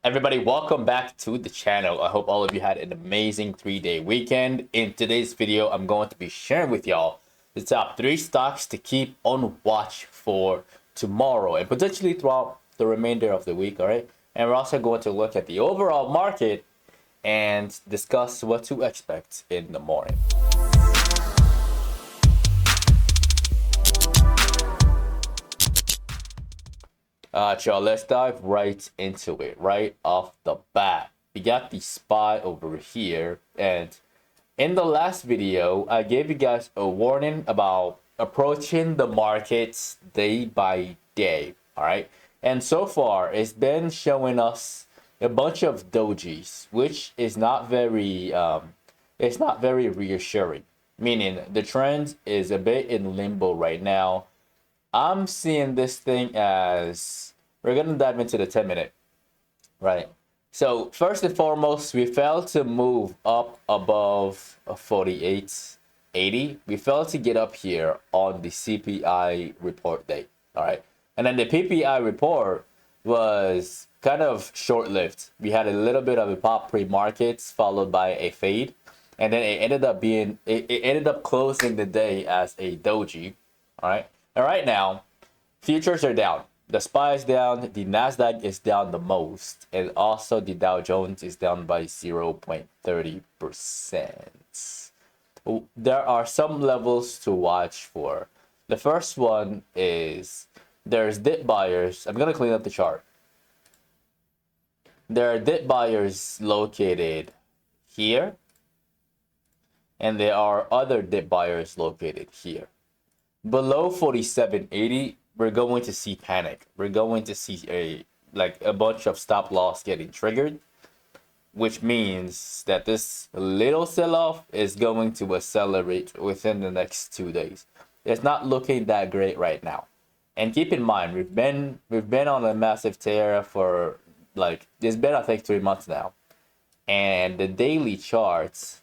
Everybody, welcome back to the channel. I hope all of you had an amazing 3-day weekend. In today's video, I'm going to be sharing with y'all the top 3 stocks to keep on watch for tomorrow and potentially throughout the remainder of the week, all right? And we're also going to look at the overall market and discuss what to expect in the morning. Y'all, let's dive right into it, right off the bat. We got the SPY over here, and in the last video, I gave you guys a warning about approaching the markets day by day, all right? And so far, it's been showing us a bunch of dojis, which is not very, it's not very reassuring. Meaning the trend is a bit in limbo right now. I'm seeing this thing as we're gonna dive into the 10-minute, right? So first and foremost, we failed to move up above 48.80. We failed to get up here on the CPI report date, all right? And then the PPI report was kind of short-lived. We had a little bit of a pop pre-markets followed by a fade, and then it ended up closing the day as a doji, all right? And right now, futures are down. The SPY is down. The NASDAQ is down the most. And also the Dow Jones is down by 0.30%. There are some levels to watch for. The first one is there's dip buyers. I'm going to clean up the chart. There are dip buyers located here. And there are other dip buyers located here. Below 47.80, we're going to see panic. We're going to see a bunch of stop loss getting triggered, which means that this little sell-off is going to accelerate within the next 2 days. It's not looking that great right now. And keep in mind, we've been on a massive tear for it's been I think 3 months now. And the daily charts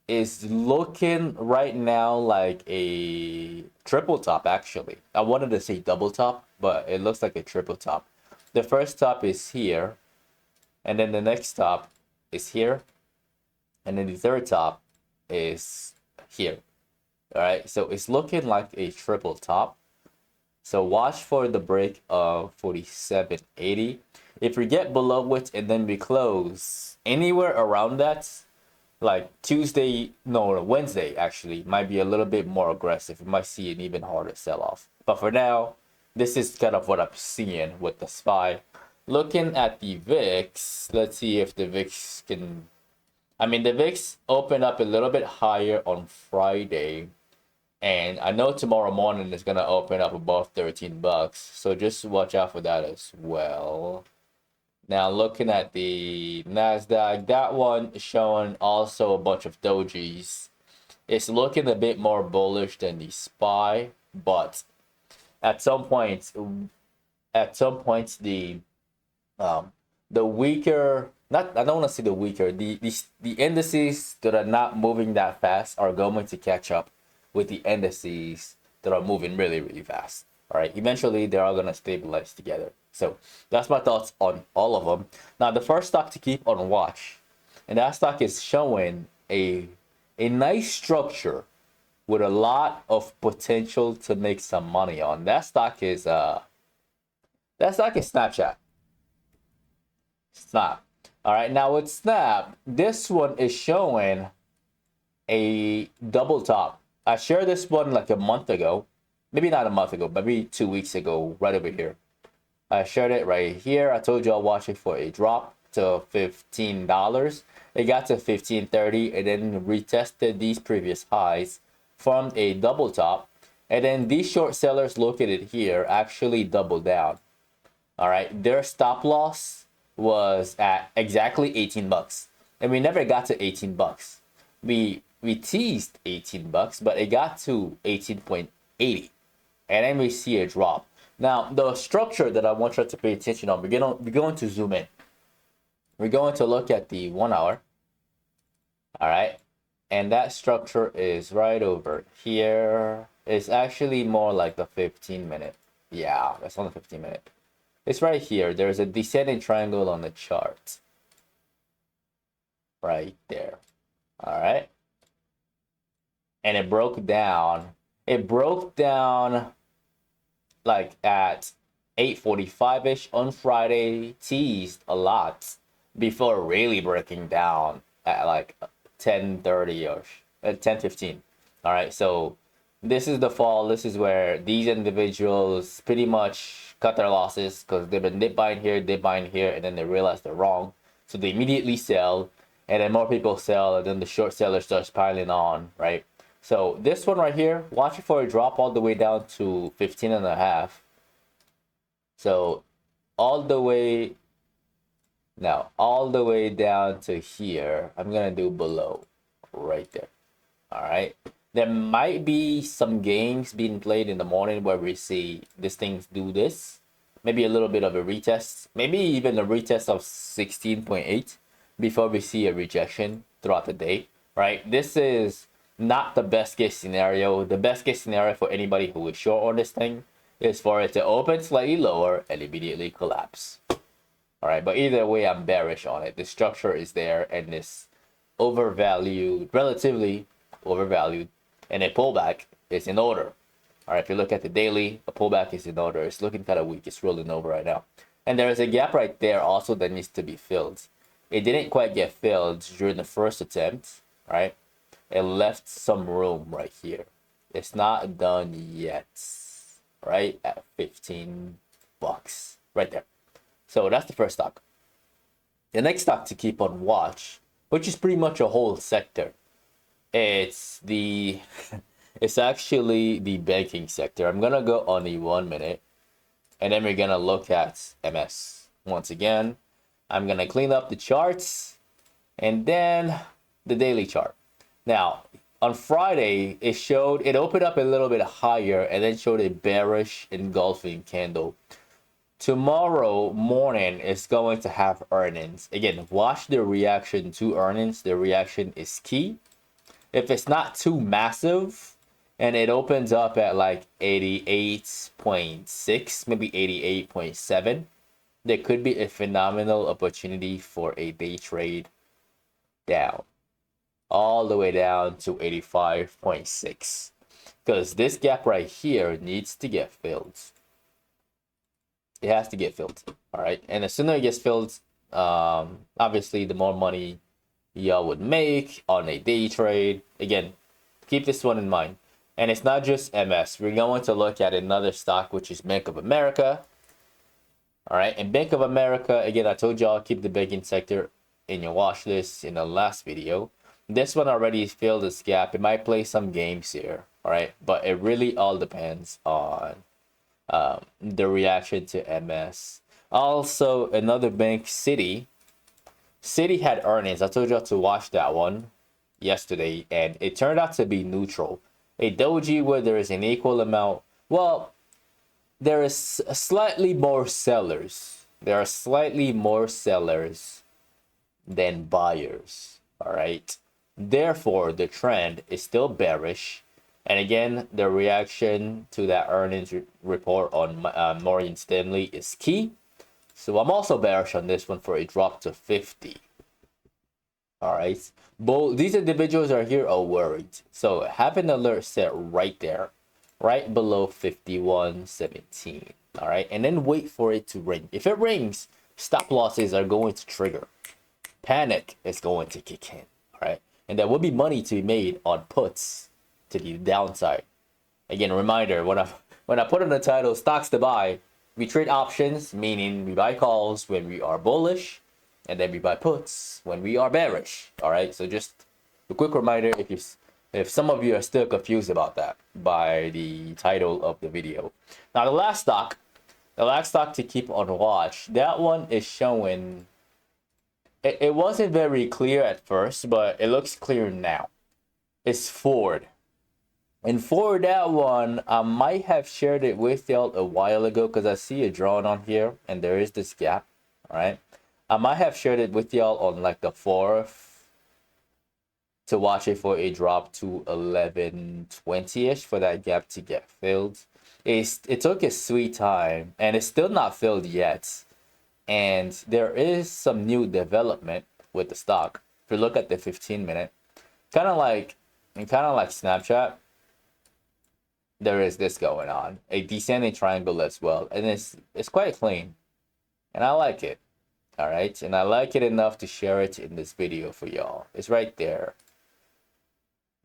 is looking right now like a triple top. Actually, I wanted to say double top, but it looks like a triple top. The first top is here, and then the next top is here, and then the third top is here. All right, so it's looking like a triple top. So watch for the break of 47.80. If we get below it and then we close anywhere around that, like Wednesday actually might be a little bit more aggressive. We might see an even harder sell-off. But for now, this is kind of what I'm seeing with the SPY. Looking at the VIX, let's see if the VIX can... the VIX opened up a little bit higher on Friday. And I know tomorrow morning is going to open up above 13 bucks. So just watch out for that as well. Now looking at the NASDAQ, that one is showing also a bunch of dojis. It's looking a bit more bullish than the SPY, but at some points the weaker, not I don't want to say the weaker, the indices that are not moving that fast are going to catch up with the indices that are moving really, really fast. All right, eventually they're all gonna stabilize together. So that's my thoughts on all of them. Now the first stock to keep on watch, and that stock is showing a nice structure with a lot of potential to make some money on. That stock is Snapchat. Snap. All right, now with Snap, this one is showing a double top. I shared this one like a month ago. Maybe not a month ago, maybe 2 weeks ago, right over here. I shared it right here. I told you I'll watch it for a drop to $15. It got to $15.30 and then retested these previous highs, formed a double top, and then these short sellers located here actually doubled down. All right, their stop loss was at exactly 18 bucks, and we never got to 18 bucks. We teased 18 bucks, but it got to 18.80. And then we see a drop. Now, the structure that I want you to pay attention on, we're going to zoom in. We're going to look at the 1 hour. All right. And that structure is right over here. It's actually more like the 15-minute. Yeah, that's on the 15-minute. It's right here. There's a descending triangle on the chart. Right there. All right. And it broke down. It broke down like at 8:45-ish on Friday, teased a lot before really breaking down at like 10:30 or at 10:15. All right, so this is the fall. This is where these individuals pretty much cut their losses because they've been dip buying here, and then they realize they're wrong. So they immediately sell, and then more people sell, and then the short seller starts piling on, right? So this one right here, watch it for a drop all the way down to 15 and a half. So all the way down to here, I'm gonna do below right there. All right, there might be some games being played in the morning where we see these things do this, maybe a little bit of a retest, maybe even a retest of 16.8 before we see a rejection throughout the day, right? This is not the best case scenario. The best case scenario for anybody who is short on this thing is for it to open slightly lower and immediately collapse. All right, but either way, I'm bearish on it. The structure is there, and this overvalued, relatively overvalued, and a pullback is in order. All right, if you look at the daily, a pullback is in order. It's looking kind of weak. It's rolling over right now. And there is a gap right there also that needs to be filled. It didn't quite get filled during the first attempt, right? It left some room right here. It's not done yet, right? At 15 bucks right there. So that's the first stock. The next stock to keep on watch, which is pretty much a whole sector, it's the it's actually the banking sector. I'm gonna go on the 1 minute, and then we're gonna look at MS once again. I'm gonna clean up the charts and then the daily chart. Now on Friday, it opened up a little bit higher and then showed a bearish engulfing candle. Tomorrow morning is going to have earnings. Again, watch the reaction to earnings. The reaction is key. If it's not too massive and it opens up at like 88.6, maybe 88.7, there could be a phenomenal opportunity for a day trade down, all the way down to 85.6, because this gap right here needs to get filled. It has to get filled. All right, and the sooner it gets filled, obviously the more money y'all would make on a day trade. Again, keep this one in mind. And it's not just MS. We're going to look at another stock, which is Bank of America. All right, and Bank of America, again, I told y'all keep the banking sector in your watch list in the last video. This one already filled this gap. It might play some games here, all right, but it really all depends on the reaction to MS. Also, another bank, Citi had earnings. I told y'all to watch that one yesterday, and it turned out to be neutral. A doji where there is an equal amount. Well, there is slightly more sellers. There are slightly more sellers than buyers. All right. Therefore, the trend is still bearish. And again, the reaction to that earnings report on Morgan Stanley is key. So I'm also bearish on this one for a drop to 50. All right. Both these individuals are here are worried. So have an alert set right there, right below 51.17. All right. And then wait for it to ring. If it rings, stop losses are going to trigger. Panic is going to kick in. All right. And there will be money to be made on puts to the downside. Again, reminder, when I put in the title stocks to buy, we trade options, meaning we buy calls when we are bullish, and then we buy puts when we are bearish. All right, so just a quick reminder if some of you are still confused about that by the title of the video. Now the last stock to keep on watch, that one is showing, it wasn't very clear at first, but it looks clear now. It's Ford. And for that one, I might have shared it with y'all a while ago because I see it drawn on here and there is this gap. All right. I might have shared it with y'all on like the 4th to watch it for a drop to 11.20-ish for that gap to get filled. it took its sweet time, and it's still not filled yet. And there is some new development with the stock. If you look at the 15-minute, kind of like Snapchat, there is this going on, a descending triangle as well, and it's quite clean, and I like it. All right, and I like it enough to share it in this video for y'all. It's right there,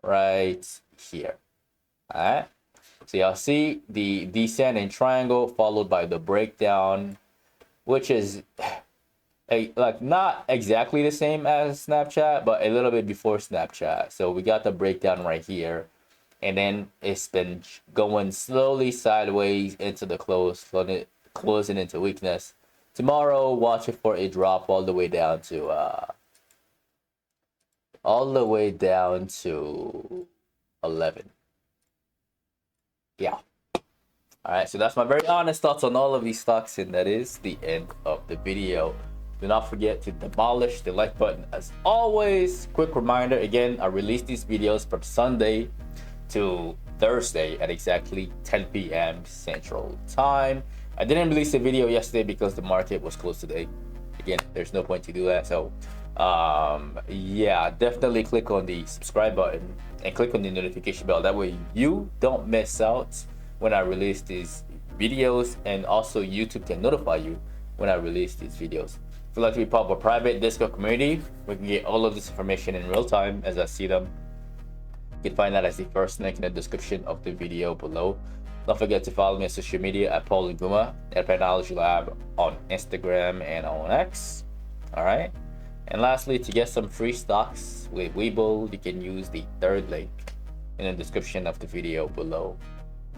right here. All right, so y'all see the descending triangle followed by the breakdown, which is like not exactly the same as Snapchat, but a little bit before Snapchat. So we got the breakdown right here, and then it's been going slowly sideways into the close, closing into weakness. Tomorrow, watch it for a drop all the way down to 11. Yeah. All right, so that's my very honest thoughts on all of these stocks, and that is the end of the video. Do not forget to demolish the like button as always. Quick reminder, again, I release these videos from Sunday to Thursday at exactly 10 p.m. Central Time. I didn't release a video yesterday because the market was closed today. Again, there's no point to do that. So yeah, definitely click on the subscribe button and click on the notification bell. That way you don't miss out when I release these videos, and also YouTube can notify you when I release these videos. If you'd like to be part of a private Discord community, we can get all of this information in real time as I see them. You can find that as the first link in the description of the video below. Don't forget to follow me on social media at Paul Nguma at Patternology Lab on Instagram and on X. All right. And lastly, to get some free stocks with Webull, you can use the third link in the description of the video below.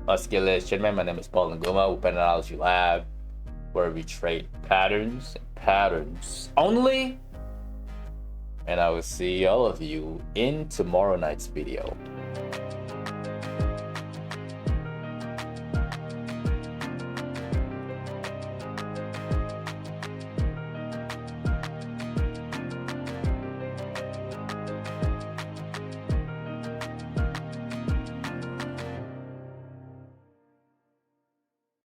Let's get it, gentlemen. My name is Paul Nguma with Patternology Lab, where we trade patterns and patterns only. And I will see all of you in tomorrow night's video.